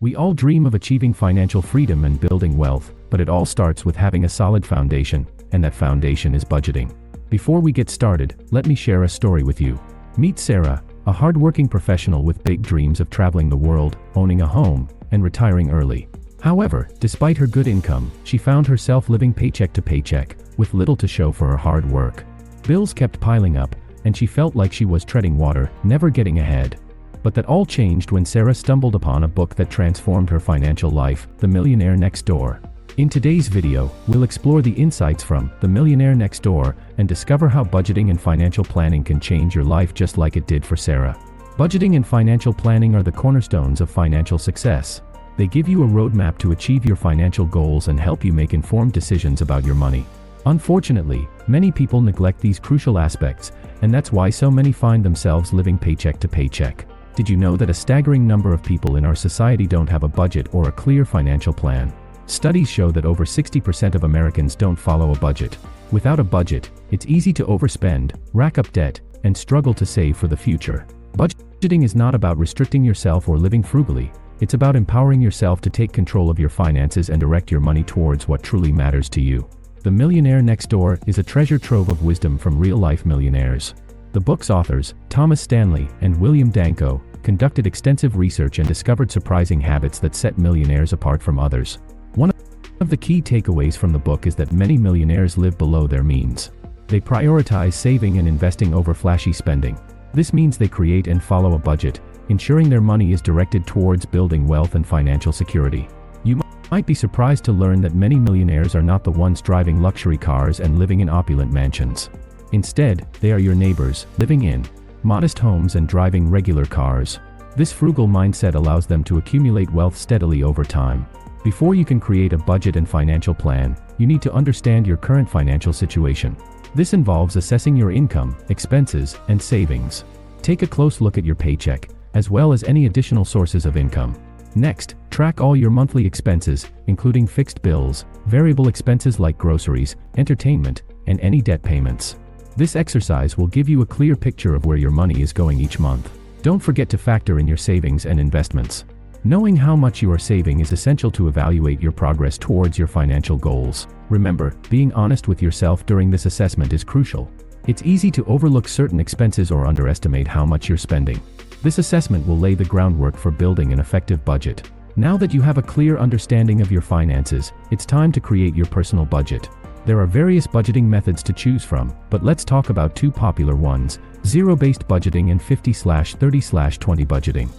We all dream of achieving financial freedom and building wealth, but it all starts with having a solid foundation, and that foundation is budgeting. Before we get started, let me share a story with you. Meet Sarah, a hardworking professional with big dreams of traveling the world, owning a home, and retiring early. However, despite her good income, she found herself living paycheck to paycheck, with little to show for her hard work. Bills kept piling up, and she felt like she was treading water, never getting ahead. But that all changed when Sarah stumbled upon a book that transformed her financial life, The Millionaire Next Door. In today's video, we'll explore the insights from The Millionaire Next Door and discover how budgeting and financial planning can change your life just like it did for Sarah. Budgeting and financial planning are the cornerstones of financial success. They give you a roadmap to achieve your financial goals and help you make informed decisions about your money. Unfortunately, many people neglect these crucial aspects, and that's why so many find themselves living paycheck to paycheck. Did you know that a staggering number of people in our society don't have a budget or a clear financial plan? Studies show that over 60% of Americans don't follow a budget. Without a budget, it's easy to overspend, rack up debt, and struggle to save for the future. Budgeting is not about restricting yourself or living frugally. It's about empowering yourself to take control of your finances and direct your money towards what truly matters to you. The Millionaire Next Door is a treasure trove of wisdom from real-life millionaires. The book's authors, Thomas Stanley and William Danko, conducted extensive research and discovered surprising habits that set millionaires apart from others. One of the key takeaways from the book is that many millionaires live below their means. They prioritize saving and investing over flashy spending. This means they create and follow a budget, ensuring their money is directed towards building wealth and financial security. You might be surprised to learn that many millionaires are not the ones driving luxury cars and living in opulent mansions. Instead, they are your neighbors, living in modest homes and driving regular cars. This frugal mindset allows them to accumulate wealth steadily over time. Before you can create a budget and financial plan, you need to understand your current financial situation. This involves assessing your income, expenses, and savings. Take a close look at your paycheck, as well as any additional sources of income. Next, track all your monthly expenses, including fixed bills, variable expenses like groceries, entertainment, and any debt payments. This exercise will give you a clear picture of where your money is going each month. Don't forget to factor in your savings and investments. Knowing how much you are saving is essential to evaluate your progress towards your financial goals. Remember, being honest with yourself during this assessment is crucial. It's easy to overlook certain expenses or underestimate how much you're spending. This assessment will lay the groundwork for building an effective budget. Now that you have a clear understanding of your finances, it's time to create your personal budget. There are various budgeting methods to choose from, but let's talk about two popular ones: zero-based budgeting and 50/30/20 budgeting.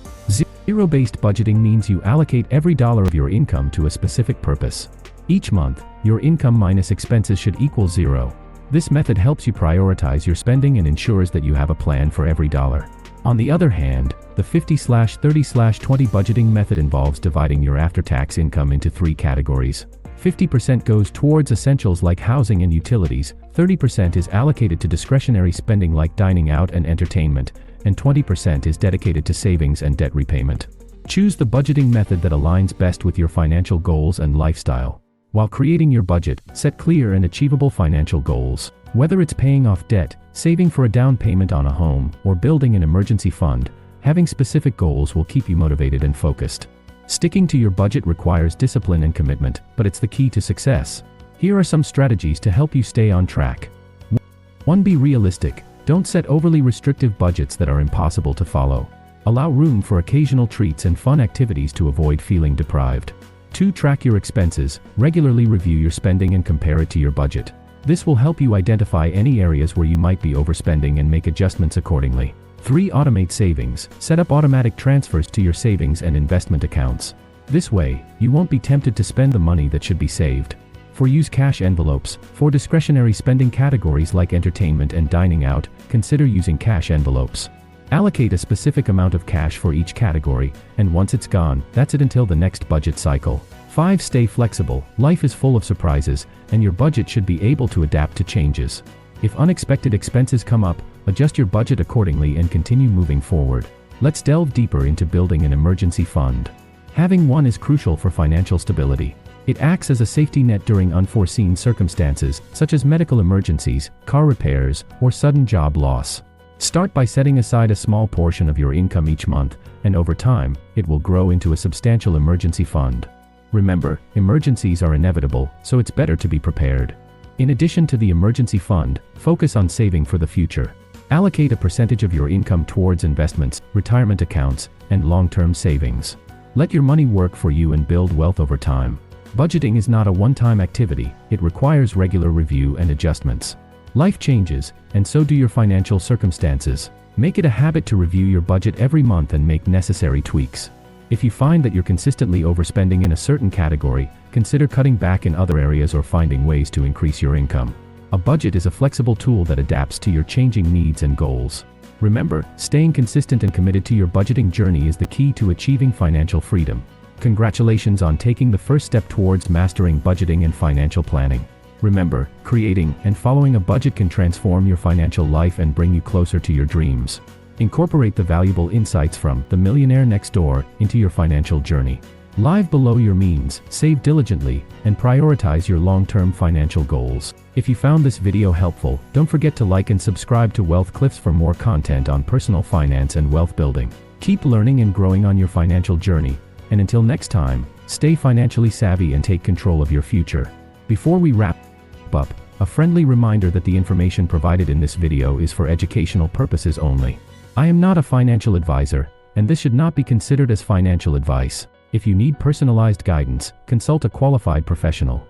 Zero-based budgeting means you allocate every dollar of your income to a specific purpose. Each month, your income minus expenses should equal zero. This method helps you prioritize your spending and ensures that you have a plan for every dollar. On the other hand, the 50/30/20 budgeting method involves dividing your after-tax income into three categories. 50% goes towards essentials like housing and utilities, 30% is allocated to discretionary spending like dining out and entertainment, and 20% is dedicated to savings and debt repayment. Choose the budgeting method that aligns best with your financial goals and lifestyle. While creating your budget, set clear and achievable financial goals. Whether it's paying off debt, saving for a down payment on a home, or building an emergency fund, having specific goals will keep you motivated and focused. Sticking to your budget requires discipline and commitment, but it's the key to success. Here are some strategies to help you stay on track. 1. Be realistic. Don't set overly restrictive budgets that are impossible to follow. Allow room for occasional treats and fun activities to avoid feeling deprived. 2. Track your expenses. Regularly review your spending and compare it to your budget. This will help you identify any areas where you might be overspending and make adjustments accordingly. 3. Automate savings. Set up automatic transfers to your savings and investment accounts. This way, you won't be tempted to spend the money that should be saved. 4. Use cash envelopes. For discretionary spending categories like entertainment and dining out, consider using cash envelopes. Allocate a specific amount of cash for each category, and once it's gone, that's it until the next budget cycle. 5. Stay flexible. Life is full of surprises, and your budget should be able to adapt to changes. If unexpected expenses come up, adjust your budget accordingly and continue moving forward. Let's delve deeper into building an emergency fund. Having one is crucial for financial stability. It acts as a safety net during unforeseen circumstances, such as medical emergencies, car repairs, or sudden job loss. Start by setting aside a small portion of your income each month, and over time, it will grow into a substantial emergency fund. Remember, emergencies are inevitable, so it's better to be prepared. In addition to the emergency fund, focus on saving for the future. Allocate a percentage of your income towards investments, retirement accounts, and long-term savings. Let your money work for you and build wealth over time. Budgeting is not a one-time activity, it requires regular review and adjustments. Life changes, and so do your financial circumstances. Make it a habit to review your budget every month and make necessary tweaks. If you find that you're consistently overspending in a certain category, consider cutting back in other areas or finding ways to increase your income. A budget is a flexible tool that adapts to your changing needs and goals. Remember, staying consistent and committed to your budgeting journey is the key to achieving financial freedom. Congratulations on taking the first step towards mastering budgeting and financial planning. Remember, creating and following a budget can transform your financial life and bring you closer to your dreams. Incorporate the valuable insights from The Millionaire Next Door into your financial journey. Live below your means, save diligently, and prioritize your long-term financial goals. If you found this video helpful, don't forget to like and subscribe to Wealth Clips for more content on personal finance and wealth building. Keep learning and growing on your financial journey. And until next time, stay financially savvy and take control of your future. Before we wrap up, a friendly reminder that the information provided in this video is for educational purposes only. I am not a financial advisor, and this should not be considered as financial advice. If you need personalized guidance, consult a qualified professional.